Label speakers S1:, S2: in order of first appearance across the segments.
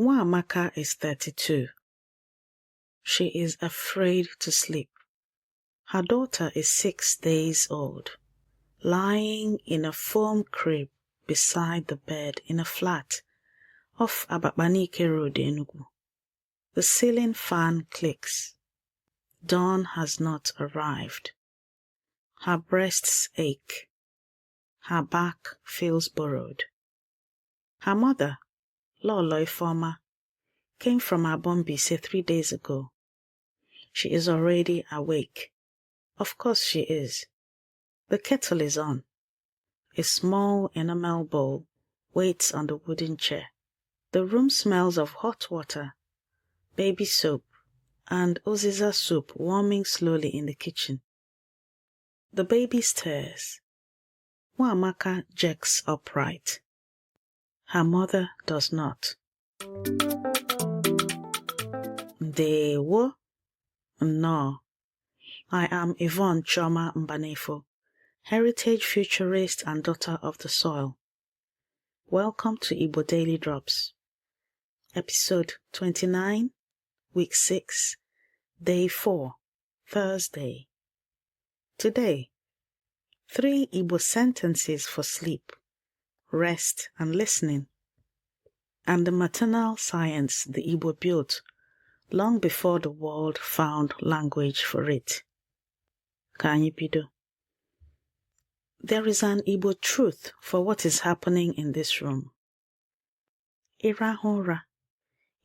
S1: Nwamaka is 32. She is afraid to sleep. Her daughter is 6 days old, lying in a foam crib beside the bed in a flat off Abakbanike Road, Enugu. The ceiling fan clicks. Dawn has not arrived. Her breasts ache. Her back feels borrowed. Her mother, Lolo Ifeoma, came from Aboh Mbaise 3 days ago. She is already awake. Of course she is. The kettle is on. A small enamel bowl waits on the wooden chair. The room smells of hot water, baby soap, and oziza soup warming slowly in the kitchen. The baby stirs. Nwamaka jerks upright. Her mother does not. Ndewo? No. I am Yvonne Mbanefo, heritage futurist and daughter of the soil. Welcome to Igbo Daily Drops. Episode 29, Week 6, Day 4, Thursday. Today, 3 Igbo sentences for sleep, rest and listening, and the maternal science the Igbo built long before the world found language for it. Ka anyị bido. There is an Igbo truth for what is happening in this room. Ịrahụ ụra,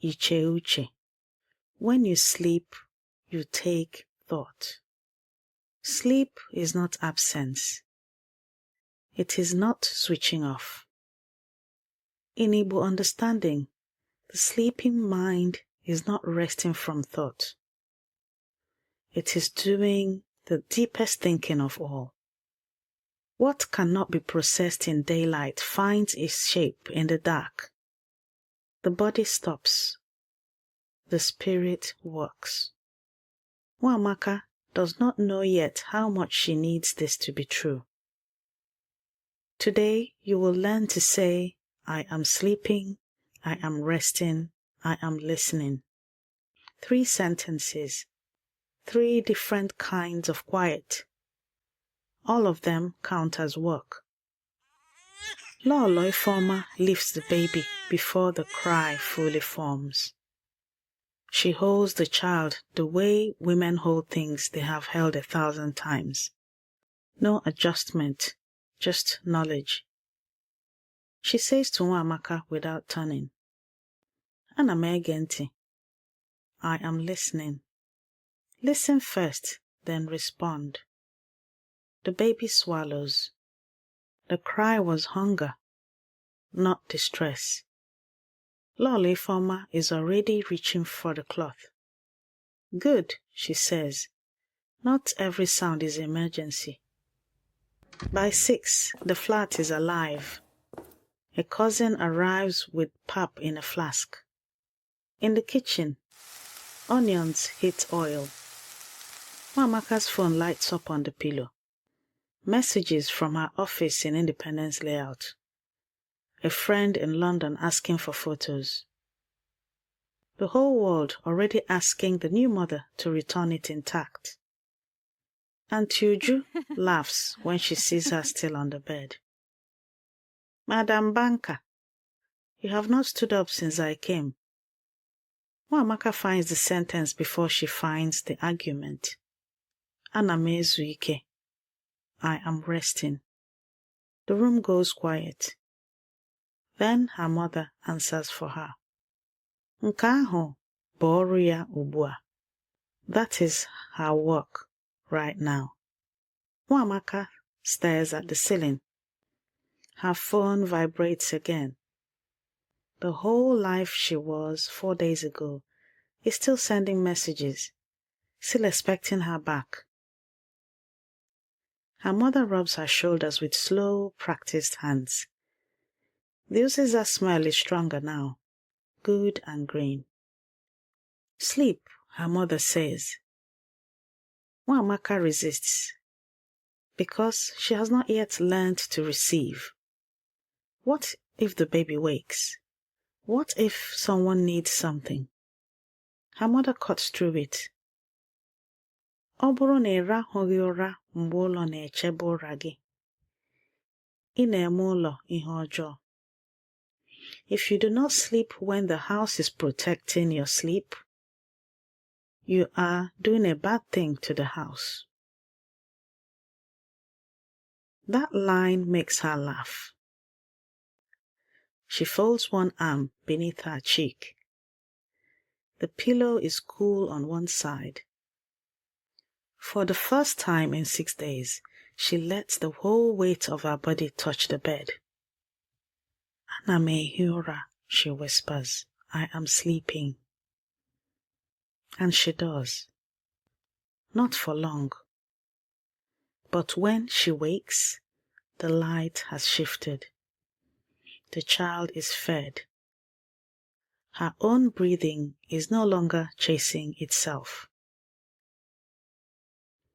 S1: iche uche. When you sleep, you take thought. Sleep is not absence. It is not switching off. In Igbo understanding, the sleeping mind is not resting from thought. It is doing the deepest thinking of all. What cannot be processed in daylight finds its shape in the dark. The body stops. The spirit works. Nwamaka does not know yet how much she needs this to be true. Today you will learn to say, I am sleeping, I am resting, I am listening. 3 sentences, 3 different kinds of quiet. All of them count as work. Lolo Ifeoma lifts the baby before the cry fully forms. She holds the child the way women hold things they have held 1,000 times. No adjustment, just knowledge. She says to Nwamaka without turning, Ana m ege ntị. I am listening. Listen first, then respond. The baby swallows. The cry was hunger, not distress. Lolo Ifeoma is already reaching for the cloth. Good, she says. Not every sound is emergency. By 6, the flat is alive. A cousin arrives with pap in a flask. In the kitchen, onions hit oil. Nwamaka's phone lights up on the pillow. Messages from her office in Independence Layout. A friend in London asking for photos. The whole world already asking the new mother to return it intact. Auntie Uju laughs when she sees her still on the bed. Madam Banker, you have not stood up since I came. Nwamaka finds the sentence before she finds the argument. Ana m ezu ike. I am resting. The room goes quiet. Then her mother answers for her. Nke ahụ bụ ọrụ ya ugbu a. That is her work right now. Nwamaka stares at the ceiling. Her phone vibrates again. The whole life she was 4 days ago is still sending messages, still expecting her back. Her mother rubs her shoulders with slow, practiced hands. The uziza smell is stronger now, good and green. Sleep, her mother says. Nwamaka resists, because she has not yet learned to receive. What if the baby wakes? What if someone needs something? Her mother cuts through it. Ọ bụrụ na ị rahụghị ụra mgbe ụlọ na-echebe ụra gị, ị na-eme ụlọ ihe ọjọọ. If you do not sleep when the house is protecting your sleep, you are doing a bad thing to the house. That line makes her laugh. She folds one arm beneath her cheek. The pillow is cool on one side. For the first time in 6 days, she lets the whole weight of her body touch the bed. Ana m ehi ụra, she whispers. I am sleeping. And she does. Not for long. But when she wakes, the light has shifted. The child is fed. Her own breathing is no longer chasing itself.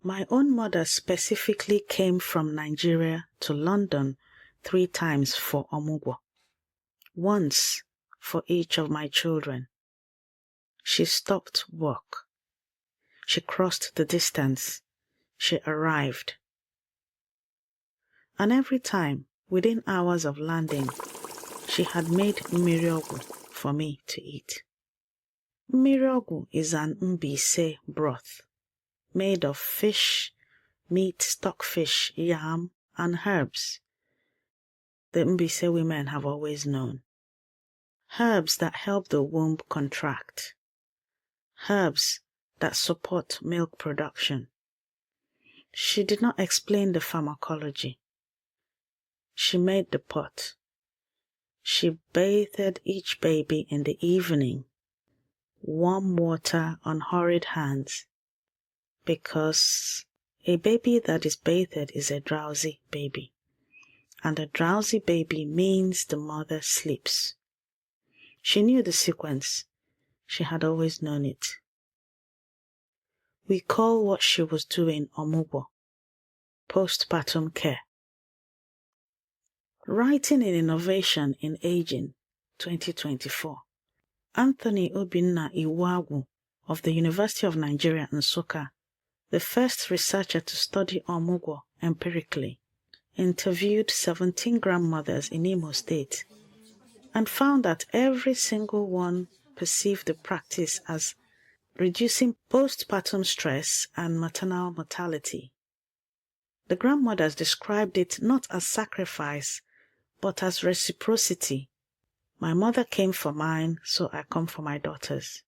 S1: My own mother specifically came from Nigeria to London 3 times for Ọmụgwọ, once for each of my children. She stopped work. She crossed the distance. She arrived. And every time, within hours of landing, she had made measurable for me to eat. Measurable is an Mbaise broth made of fish, meat, stockfish, yam, and herbs. The Mbaise women have always known. Herbs that help the womb contract. Herbs that support milk production. She did not explain the pharmacology. She made the pot. She bathed each baby in the evening. Warm water on horrid hands. Because a baby that is bathed is a drowsy baby. And a drowsy baby means the mother sleeps. She knew the sequence. She had always known it. We call what she was doing Ọmụgwọ, postpartum care. Writing in Innovation in Aging, 2024, Anthony Obinna Iwuagwu of the University of Nigeria, Nsukka, the first researcher to study Ọmụgwọ empirically, interviewed 17 grandmothers in Imo State and found that every single one perceived the practice as reducing postpartum stress and maternal mortality. The grandmothers described it not as sacrifice, but as reciprocity. My mother came for mine, so I come for my daughters.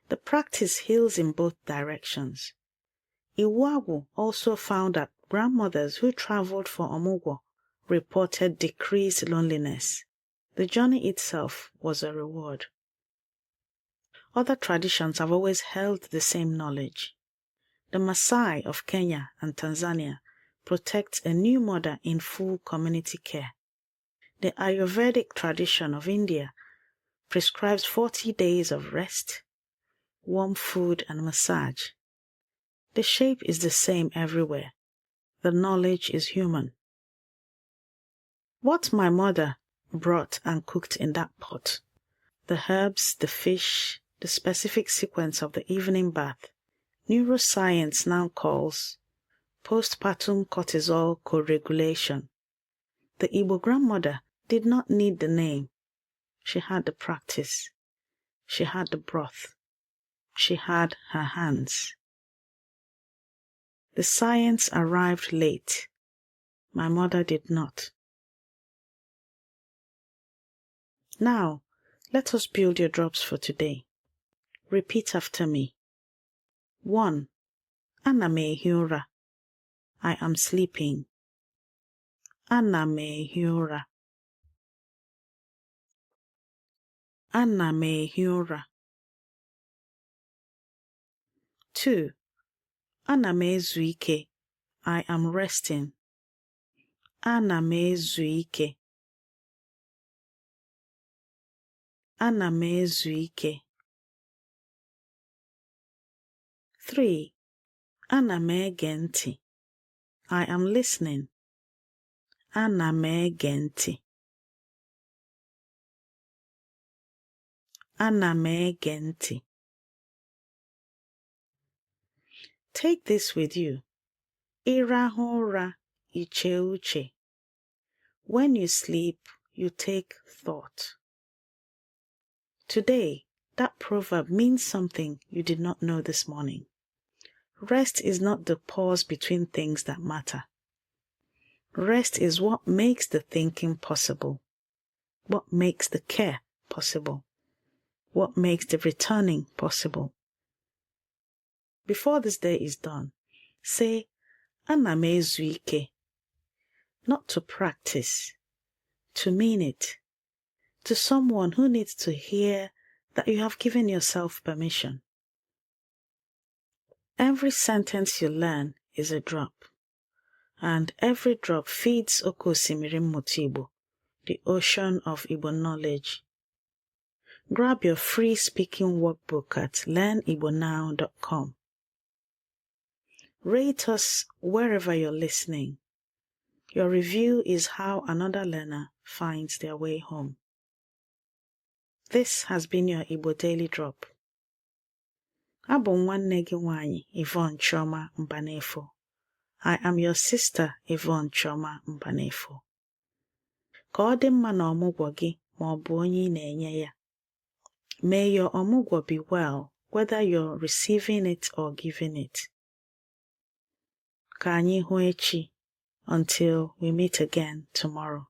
S1: The practice heals in both directions. Iwuagwu also found that grandmothers who traveled for Ọmụgwọ reported decreased loneliness. The journey itself was a reward. Other traditions have always held the same knowledge. The Maasai of Kenya and Tanzania protects a new mother in full community care. The Ayurvedic tradition of India prescribes 40 days of rest, warm food, and massage. The shape is the same everywhere. The knowledge is human. What my mother brought and cooked in that pot, the herbs, the fish, the specific sequence of the evening bath, neuroscience now calls postpartum cortisol co-regulation. The Igbo grandmother did not need the name. She had the practice. She had the broth. She had her hands. The science arrived late. My mother did not. Now, let us build your drops for today. Repeat after me. 1. Ana m ehi ụra. I am sleeping. Ana m ehi ụra. Ana m ehi ụra. 2. Ana m ezu ike. I am resting. Ana m ezu ike. Ana m ezu ike. 3. Ana m ege ntị. I am listening. Ana m ege ntị. Ana m ege ntị. Take this with you. Ịrahụ ụra, iche uche. When you sleep, you take thought. Today, that proverb means something you did not know this morning. Rest is not the pause between things that matter. Rest is what makes the thinking possible, what makes the care possible, what makes the returning possible. Before this day is done, say, Ana m ezu ike. Not to practice, to mean it, to someone who needs to hear that you have given yourself permission. Every sentence you learn is a drop, and every drop feeds Oke Osimiri Mmụta Igbo, the ocean of Igbo knowledge. Grab your free speaking workbook at learnibonow.com. Rate us wherever you're listening. Your review is how another learner finds their way home. This has been your Igbo Daily Drop. Aboh nwanne gị nwanyị Yvonne Chioma Mbanefo. I am your sister Yvonne Chioma Mbanefo. Ka ọ dị mma na ọmụgwọ gị ma ọ bụ onye ị na-enye ya. May your ọmụgwọ be well, whether you're receiving it or giving it. Ka anyị hụ echi. Until we meet again tomorrow.